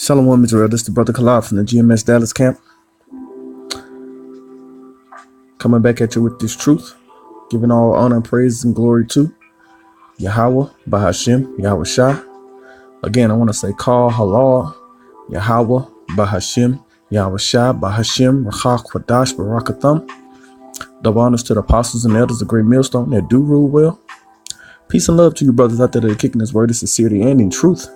Shalom Israel, this is the brother Kalab from the GMS Dallas camp. Coming back at you with this truth, giving all honor and praise and glory to Yahweh, Bahashim, Yahweh Shah. Again, I want to say call halal, Yahweh, Bahashim, Yahweh Shah, Bahashim, Rachak, Wadash, Barakatham. Double honors to the apostles and elders of Great Millstone that do rule well. Peace and love to you brothers out there that are kicking this word in sincerity and in truth.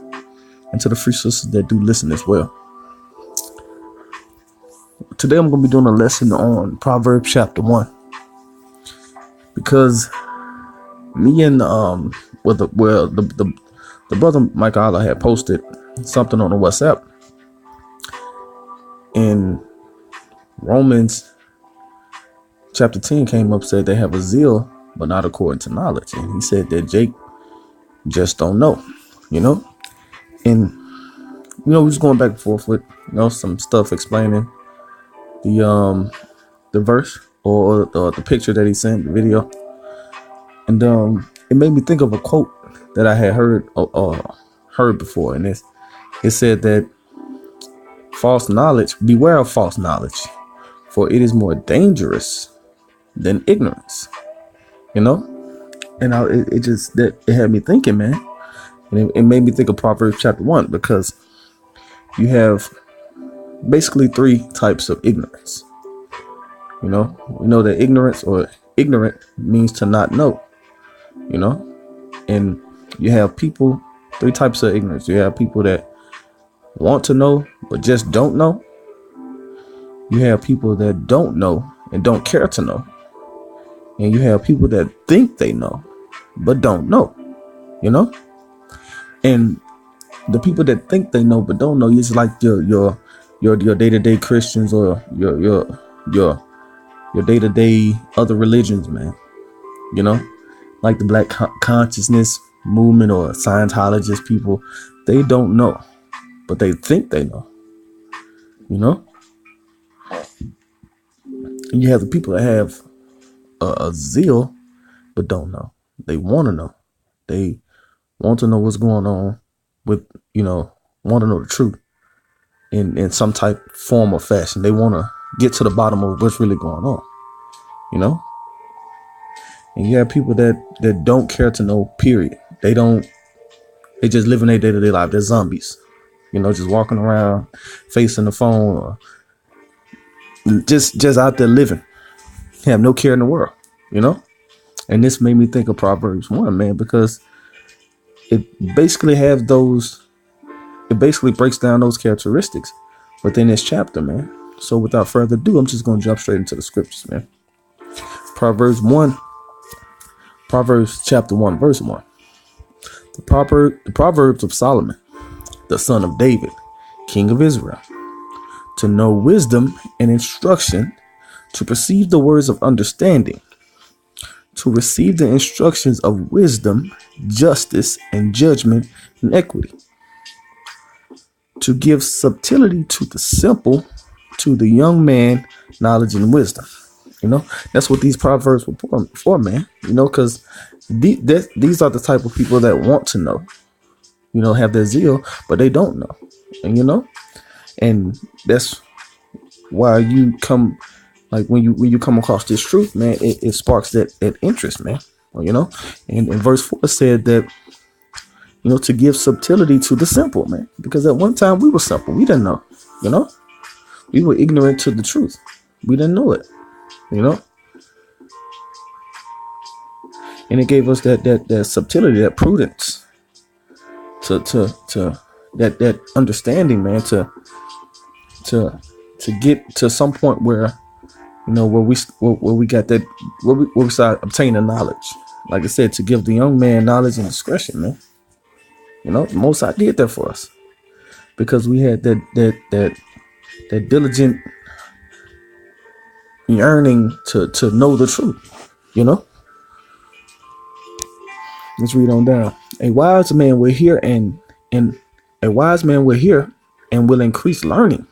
And to the free sisters that do listen as well. Today I'm going to be doing a lesson on Proverbs chapter 1. Because me and the brother Mike Allah had posted something on the WhatsApp. And Romans chapter 10 came up, said they have a zeal, but not according to knowledge. And he said that Jake just don't know, And, we was going back and forth with, some stuff explaining the verse or the picture that he sent, the video. And it made me think of a quote that I had heard before. And it said that beware of false knowledge, for it is more dangerous than ignorance, And it had me thinking, man. And it made me think of Proverbs chapter 1, because you have basically three types of ignorance. We know that ignorant means to not know, and you have three types of ignorance. You have people that want to know, but just don't know. You have people that don't know and don't care to know. And you have people that think they know, but don't know, And the people that think they know but don't know, it's like your day-to-day Christians or your day-to-day other religions, man. Like the Black consciousness movement or Scientologist people, they don't know, but they think they know. And you have the people that have a zeal but don't know. They want to know. They want to know what's going on with, want to know the truth in some type, form, or fashion. They want to get to the bottom of what's really going on, And you have people that don't care to know, period. They just live in their day-to-day life. They're zombies, just walking around, facing the phone, or just out there living. They have no care in the world, And this made me think of Proverbs 1, man, because it basically breaks down those characteristics within this chapter, man. So without further ado, I'm just going to jump straight into the scriptures, man. Proverbs chapter 1, verse 1. The Proverbs of Solomon, the son of David, king of Israel, to know wisdom and instruction, to perceive the words of understanding, to receive the instructions of wisdom, justice, and judgment, and equity, to give subtlety to the simple, to the young man, knowledge and wisdom. That's what these proverbs were for, man. Because these are the type of people that want to know, have their zeal, but they don't know. And that's why you come. Like when you come across this truth, man, it sparks that interest, man. And in verse 4 said that, to give subtlety to the simple, man. Because at one time we were simple. We didn't know, We were ignorant to the truth. We didn't know it, And it gave us that subtlety, that prudence, to that understanding, man, to get to some point where, where we got that, where we start obtaining knowledge. Like I said, to give the young man knowledge and discretion, man. The Most High did that for us, because we had that diligent yearning to know the truth. Let's read on down. A wise man will hear and will increase learning,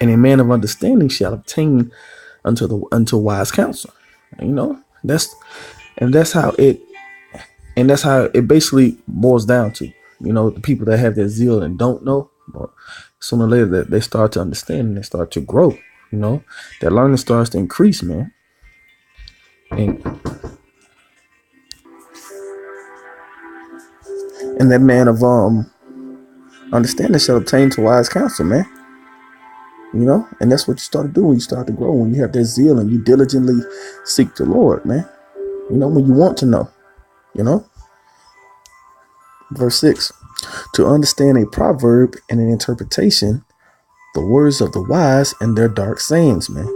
and a man of understanding shall obtain unto wise counsel. That's how it basically boils down to, the people that have their zeal and don't know, But sooner or later that they start to understand and they start to grow, that learning starts to increase, man. And that man of understanding shall obtain to wise counsel, man. And that's what you start to do when you start to grow, when you have that zeal and you diligently seek the Lord, man. When you want to know, Verse 6, to understand a proverb and an interpretation, the words of the wise and their dark sayings, man.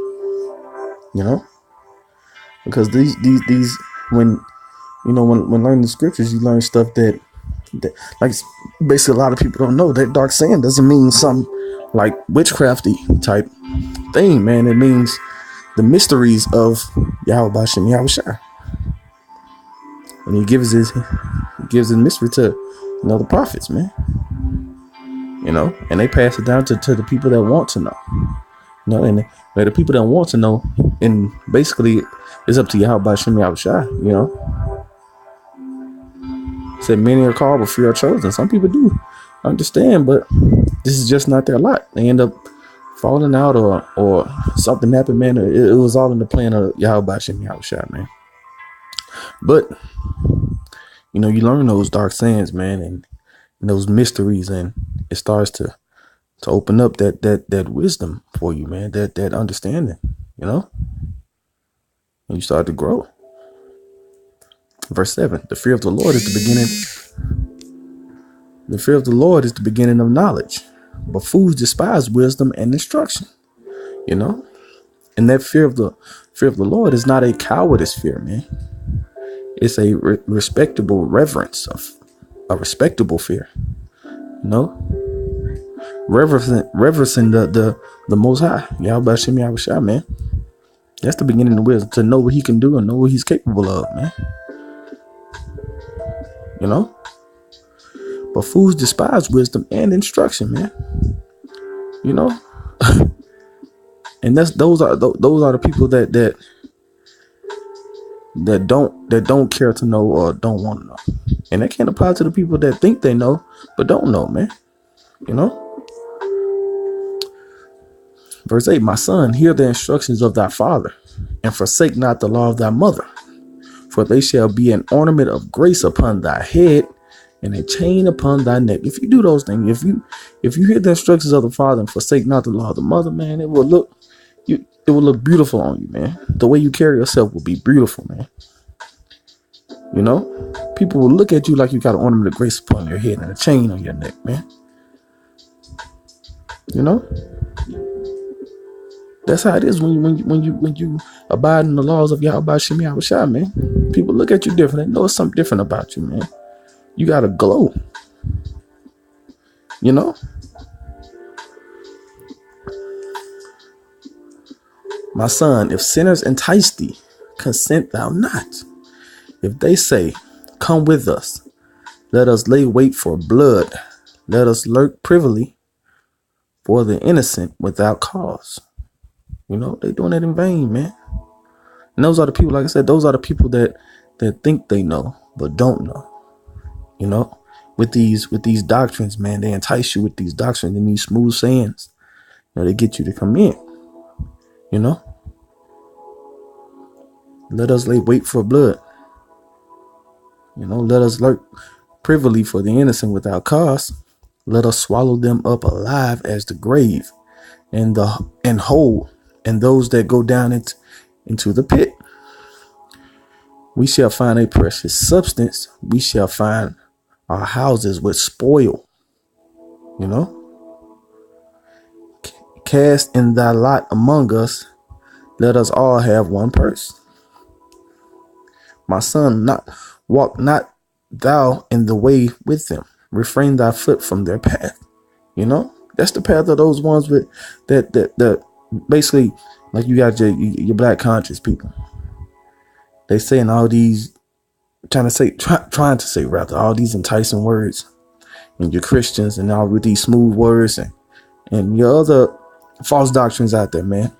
Because these when when learning the scriptures, you learn stuff that like basically a lot of people don't know. That dark saying doesn't mean some like witchcrafty type thing, man. It means the mysteries of Yahweh Bashem Yahushua. And he gives his mystery to the prophets, man. And they pass it down to the people that want to know. And the people that want to know, and basically it's up to Yahweh Bashem Yahushua, Said many are called, but few are chosen. Some people do understand, but this is just not their lot. They end up falling out or something happened, man. It was all in the plan of Yahweh Bashem Yahushua, man. But you learn those dark sayings, man, and those mysteries, and it starts to open up that wisdom for you, man, that understanding, and you start to grow. Verse 7, the fear of the Lord is the beginning. The fear of the Lord is the beginning of knowledge, but fools despise wisdom and instruction. And that fear of the Lord is not a cowardice fear, man. It's a respectable reverence of a respectable fear. Reverencing the Most High, Yahweh Bashem Yahushua, man. That's the beginning of wisdom, to know what he can do and know what he's capable of, man. But fools despise wisdom and instruction, man. And those are the people that don't care to know or don't want to know. And that can't apply to the people that think they know but don't know, man. Verse 8, my son, hear the instructions of thy father, and forsake not the law of thy mother, for they shall be an ornament of grace upon thy head and a chain upon thy neck. If you do those things, if you hear the instructions of the father and forsake not the law of the mother, man, it will look beautiful on you, man. The way you carry yourself will be beautiful, man. People will look at you like you got an ornament of grace upon your head and a chain on your neck, man. That's how it is when you abide in the laws of Yahweh Bashem Yahushua, man. People look at you different. They know something different about you, man. You got to glow. My son, if sinners entice thee, consent thou not. If they say, come with us, let us lay wait for blood. Let us lurk privily for the innocent without cause. They doing it in vain, man. And those are the people, like I said, those are the people that think they know but don't know. With these doctrines, man, they entice you with these doctrines and these smooth sayings. They get you to come in. Let us lay wait for blood. Let us lurk privily for the innocent without cause. Let us swallow them up alive as the grave, and whole, and those that go down into the pit. We shall find a precious substance. We shall find our houses with spoil. Cast in thy lot among us. Let us all have one purse. My son, walk not thou in the way with them. Refrain thy foot from their path. That's the path of those ones with that basically, like, you got your black conscious people. They saying all these, trying to say all these enticing words, and your Christians and all with these smooth words and your other false doctrines out there, man.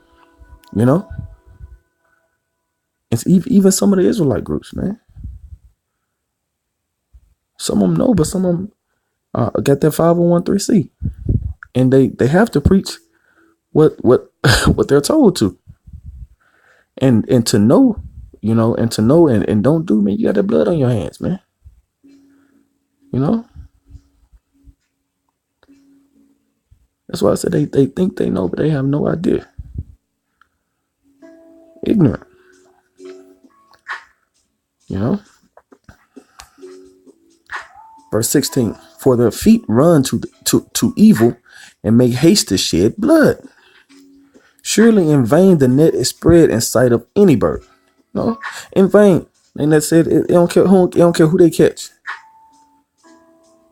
It's even some of the Israelite groups, man. Some of them know, but some of them got that 501c. And they have to preach what what they're told to. And to know, and don't do, man, you got that blood on your hands, man. You know? That's why I said they think they know, but they have no idea. Ignorant. You know? Verse 16. For their feet run to evil and make haste to shed blood. Surely in vain the net is spread in sight of any bird. No, in vain. And that said, it don't care who they catch.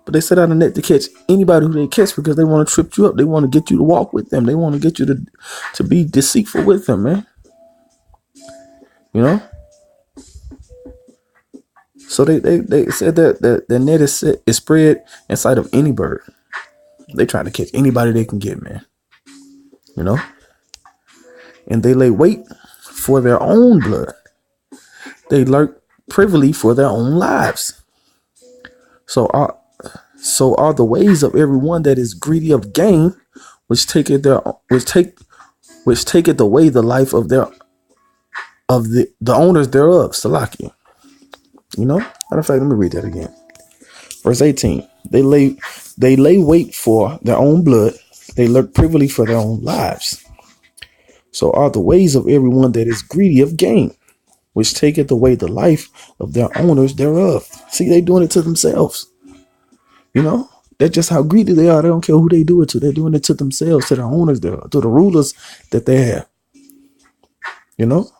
But they set out a net to catch anybody who they catch because they want to trip you up. They want to get you to walk with them. They want to get you to be deceitful with them, man. You know? So they said that the net is spread in sight of any bird. They trying to catch anybody they can get, man. You know? And they lay wait for their own blood. They lurk privily for their own lives. So are the ways of everyone that is greedy of gain, which taketh away the life of the owners thereof. Salakia. You know? Matter of fact, let me read that again. Verse 18. They lay wait for their own blood. They lurk privily for their own lives. So are the ways of everyone that is greedy of gain, which taketh away the life of their owners thereof. See, they doing it to themselves. You know, that's just how greedy they are. They don't care who they do it to. They're doing it to themselves, to their owners thereof, to the rulers that they have. You know,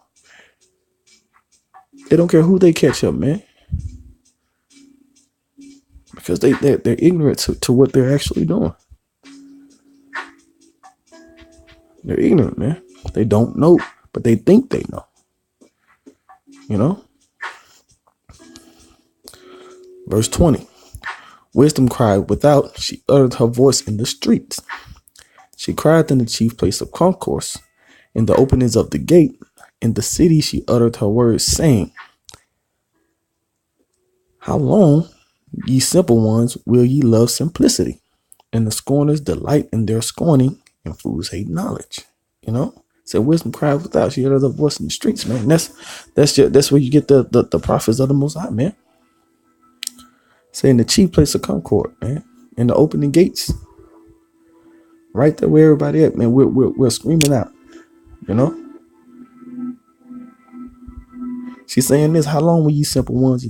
they don't care who they catch up, man, because they're ignorant to what they're actually doing. They're ignorant, man. They don't know, but they think they know. You know? Verse 20. Wisdom cried without, she uttered her voice in the streets. She cried in the chief place of concourse, in the openings of the gate. In the city she uttered her words, saying, how long, ye simple ones, will ye love simplicity? And the scorners delight in their scorning, and fools hate knowledge. You know? So wisdom cried without, she uttered her voice in the streets, man. That's where you get the prophets of the Most High, man. Say in the chief place of concord, man, in the opening gates, right there where everybody at, man. We're screaming out, you know. She's saying this: how long will ye simple ones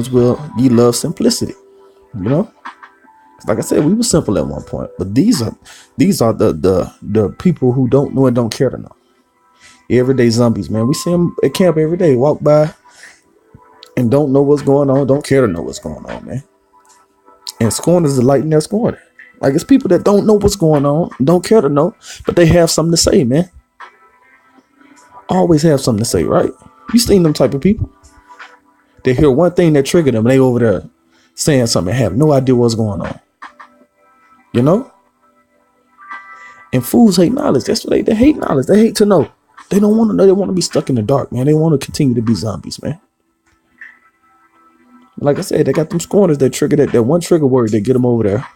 will ye love simplicity? You know, like I said, we were simple at one point, but these are the people who don't know and don't care to know. Everyday zombies, man. We see them at camp every day, walk by and don't know what's going on, don't care to know what's going on, man. And scorners delight in their scorning. Like, it's people that don't know what's going on, don't care to know, but they have something to say, man. Always have something to say, right? You seen them type of people. They hear one thing that triggered them, and they over there saying something and have no idea what's going on. You know? And fools hate knowledge. That's what they hate knowledge. They hate to know. They don't want to know. They want to be stuck in the dark, man. They want to continue to be zombies, man. Like I said, they got them scorners that trigger that one trigger word that get them over there.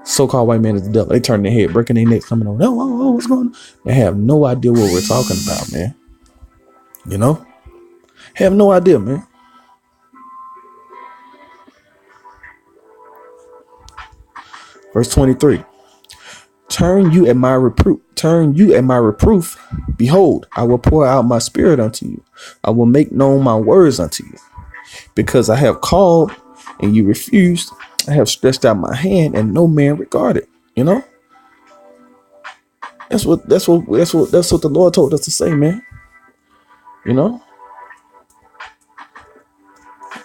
So-called white man is the devil. They turn their head, breaking their necks, coming on. Oh, what's going on? They have no idea what we're talking about, man. You know? Have no idea, man. Verse 23. Turn you at my reproof. Behold, I will pour out my spirit unto you. I will make known my words unto you. Because I have called and you refused. I have stretched out my hand and no man regarded. You know? That's what the Lord told us to say, man. You know?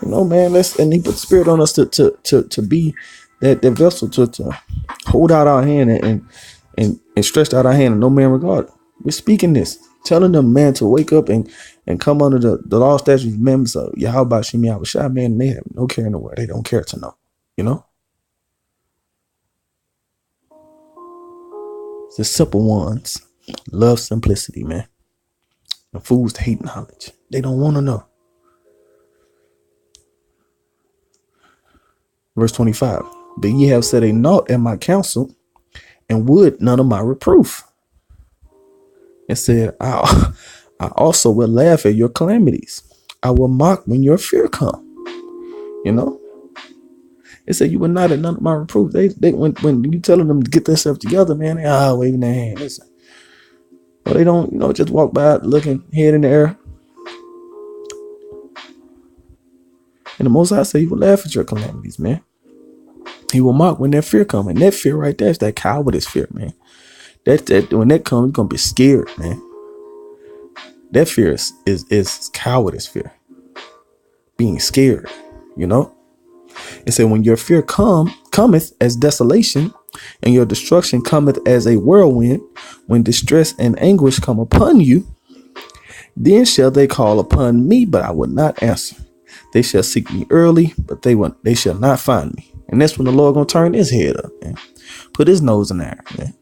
You know, man, and he put the spirit on us to be that vessel to hold out our hand and stretch out our hand and no man regard. We're speaking this, telling them, man, to wake up and come under the law, statutes, members of Yahweh Shem Yahweh, man. They have no care in the world. They don't care to know. You know, the simple ones love simplicity, man. The fools hate knowledge. They don't want to know. Verse 25. But ye have said a naught at my counsel, and would none of my reproof. And said, I also will laugh at your calamities. I will mock when your fear come. You know, it said you were not at none of my reproof. They when you telling them to get themselves together, man, they waving their hand. Listen, well, they don't, just walk by looking head in the air. And the Most High say he will laugh at your calamities, man. He will mock when that fear comes. And that fear right there is that cowardice fear, man. That when that comes, you're gonna be scared, man. That fear is cowardice fear. Being scared, It said when your fear cometh as desolation, and your destruction cometh as a whirlwind, when distress and anguish come upon you, then shall they call upon me, but I will not answer. They shall seek me early, but they shall not find me. And that's when the Lord gonna turn his head up, man. Put his nose in there, man.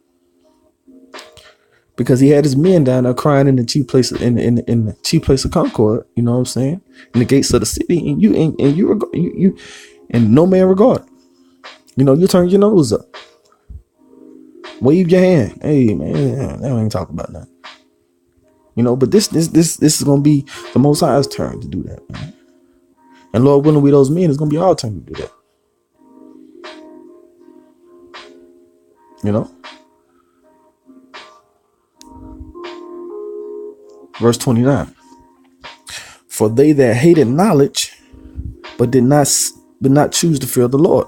Because he had his men down there crying in the chief place in the chief place of Concord, you know what I'm saying? In the gates of the city, and you and no man regard. You turn your nose up. Wave your hand. Hey man, they don't even talk about nothing. But this is gonna be the Most High's turn to do that, man. And Lord willing, we those men, it's gonna be our turn to do that. Verse 29. For they that hated knowledge, but did not choose to fear the Lord,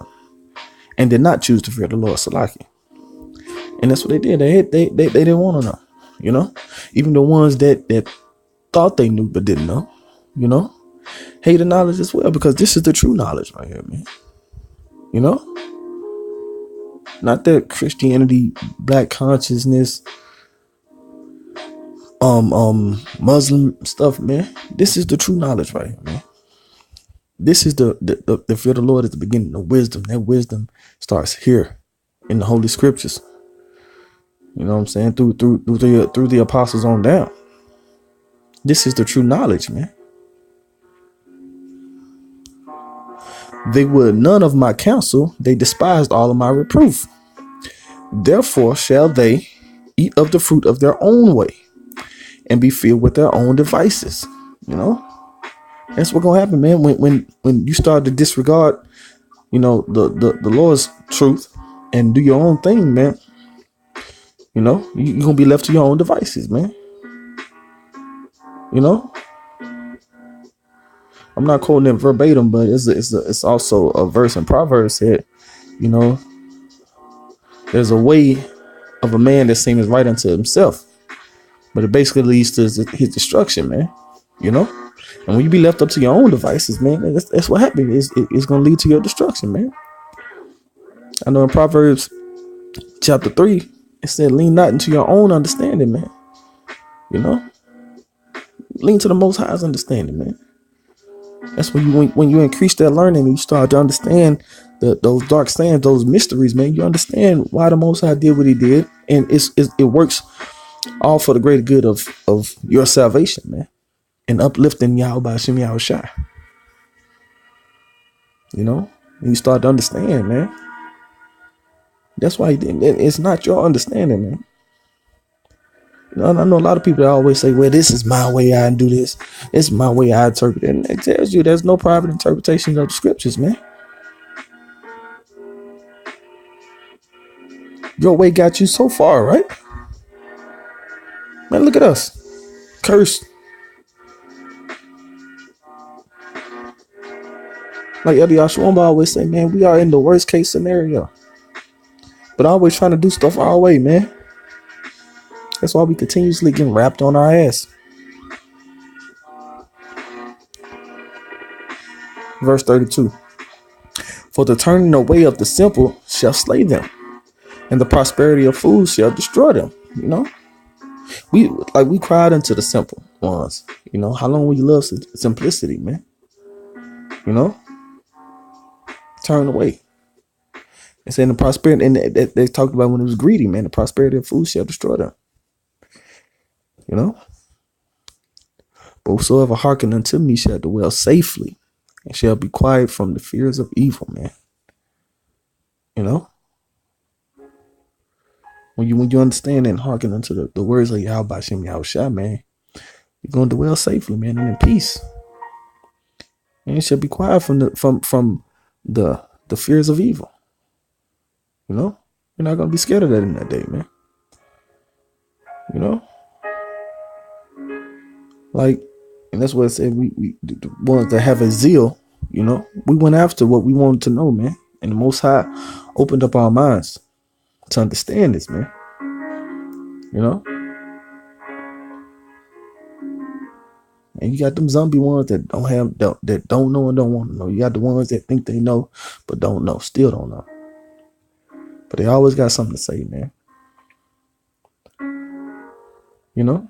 and did not choose to fear the Lord, Salaki. And that's what they did. They didn't want to know. Even the ones that thought they knew but didn't know. Hated knowledge as well, because this is the true knowledge right here, man. Not that Christianity, black consciousness, Muslim stuff, man. This is the true knowledge right here, man. This is the fear of the Lord is the beginning of wisdom. That wisdom starts here in the Holy Scriptures. You know what I'm saying? Through the apostles on down. This is the true knowledge, man. They would none of my counsel, they despised all of my reproof. Therefore shall they eat of the fruit of their own way, and be filled with their own devices. That's what's gonna happen, man. When you start to disregard, the Lord's truth and do your own thing, man. You're gonna be left to your own devices, man. I'm not quoting it verbatim, but it's also a verse in Proverbs said, there's a way of a man that seems right unto himself, but it basically leads to his destruction, man. And when you be left up to your own devices, man, that's what happens. It's going to lead to your destruction, man. I know in Proverbs chapter 3, it said, lean not into your own understanding, man. Lean to the Most High's understanding, man. That's when you increase that learning and you start to understand those dark sayings, those mysteries, man. You understand why the Most High did what he did. And it works all for the greater good of your salvation, man. And uplifting Yahweh Hashem Yahushai. And you start to understand, man. That's why he did. It's not your understanding, man. I know a lot of people that always say, well, this is my way I do this. It's my way I interpret it. And it tells you there's no private interpretation of the scriptures, man. Your way got you so far, right? Man, look at us. Cursed. Like Elder Yahshua always say, man, we are in the worst case scenario. But always trying to do stuff our way, man. That's why we continuously getting wrapped on our ass. Verse 32. For the turning away of the simple shall slay them, and the prosperity of fools shall destroy them. We cried unto the simple ones. How long will you love simplicity, man? Turn away. It's in the prosperity, and they talked about when it was greedy, man. The prosperity of fools shall destroy them. But whosoever hearken unto me shall dwell safely, and shall be quiet from the fears of evil, man. You know, when you understand and hearken unto the words of Yahweh Shem Yahushua, man, you're gonna dwell safely, man, and in peace. And you should be quiet from the fears of evil. You know, you're not gonna be scared of that in that day, man. You know, like, and that's what I said. We the ones that have a zeal, you know, we went after what we wanted to know, man. And the Most High opened up our minds to understand this, man. You know, and you got them zombie ones that don't know and don't want to know. You got the ones that think they know but don't know, still don't know. But they always got something to say, man. You know.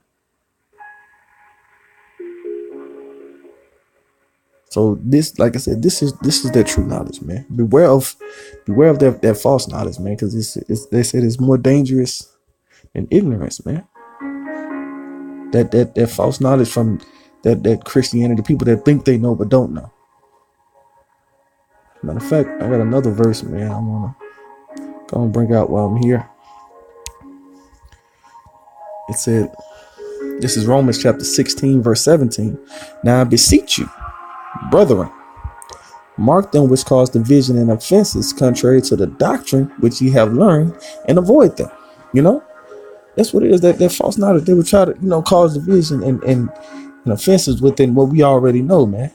So this, like I said, this is that true knowledge, man. Beware of that false knowledge, man, because they said it's more dangerous than ignorance, man. That false knowledge from that Christianity, the people that think they know but don't know. Matter of fact, I got another verse, man. I wanna go and bring out while I'm here. It said, this is Romans chapter 16, verse 17. Now I beseech you, brethren, mark them which cause division and offenses contrary to the doctrine which ye have learned, and avoid them. You know, that's what it is. That false knowledge, they would try to, cause division and offenses within what we already know, man.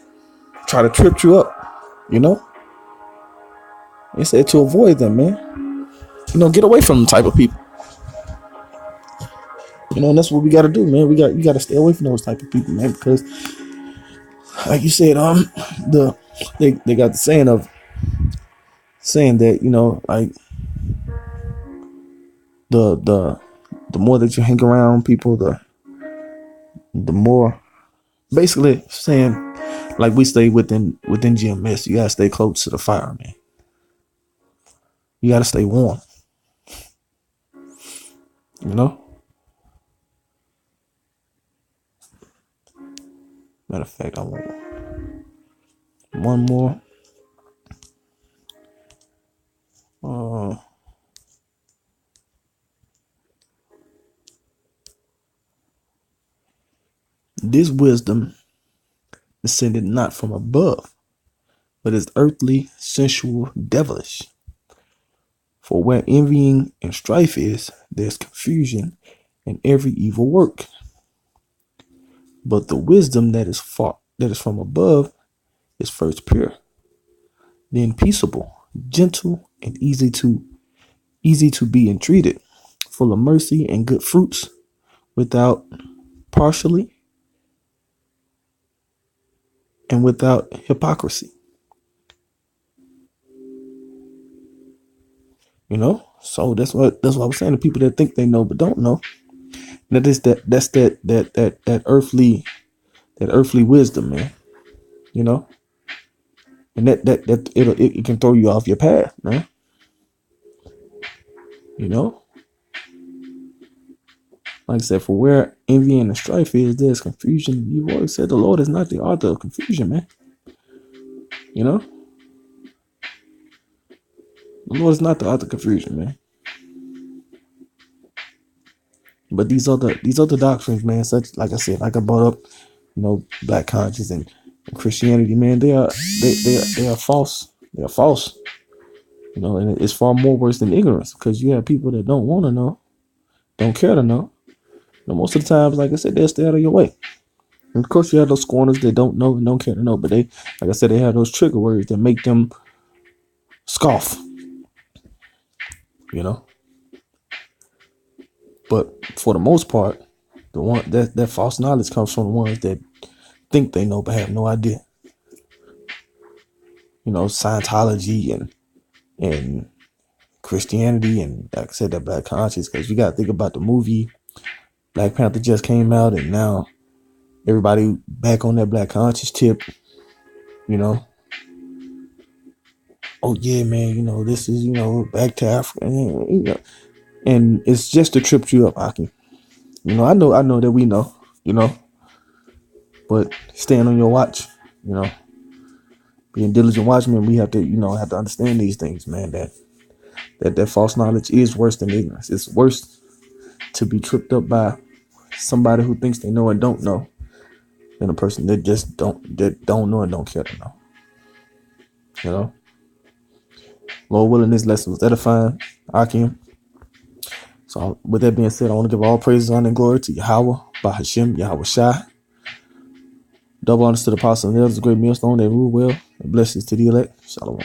Try to trip you up, you know. They said to avoid them, man. Get away from them type of people. And that's what we got to do, man. You got to stay away from those type of people, man, because, like you said, they got the saying that, like the more that you hang around people, the more, basically saying, like, we stay within GMS. You gotta stay close to the fire, man. You gotta stay warm. You know. Matter of fact, I want one more. This wisdom descended not from above, but is earthly, sensual, devilish. For where envying and strife is, there's confusion and every evil work. But the wisdom that is from above is first pure, then peaceable, gentle, and easy to be entreated, full of mercy and good fruits, without partially and without hypocrisy. So that's what I was saying. The people that think they know but don't know, that's that earthly wisdom, man. And that it can throw you off your path, man. Like I said, for where envy and the strife is, there's confusion. You've always said the Lord is not the author of confusion, man. The Lord is not the author of confusion, man. But these other doctrines, man, such, like I said, like I brought up, black conscience and Christianity, man, they are false. They are false. And it's far more worse than ignorance, because you have people that don't want to know, don't care to know. Most of the times, like I said, they'll stay out of your way. And of course, you have those scorners that don't know and don't care to know, but they, like I said, they have those trigger words that make them scoff. But for the most part, the one that false knowledge comes from the ones that think they know but have no idea. Scientology and Christianity, and like I said, that black conscience, because you got to think about the movie Black Panther just came out, and now everybody back on that black conscience tip. Oh yeah, man, this is, back to Africa, and it's just to trip you up, Aki. I know that we know, but staying on your watch, being diligent watchmen, we have to understand these things, man, that That false knowledge is worse than ignorance. It's worse to be tripped up by somebody who thinks they know and don't know than a person that don't know and don't care to know. You know, Lord willing, this lesson was edifying. Akim. So with that being said, I want to give all praises, honor, and glory to Yahweh, Bahashim, Yahweh Shai. Double honors to the apostle and elders, the great millstone, they rule well, and blessings to the elect. Shalom.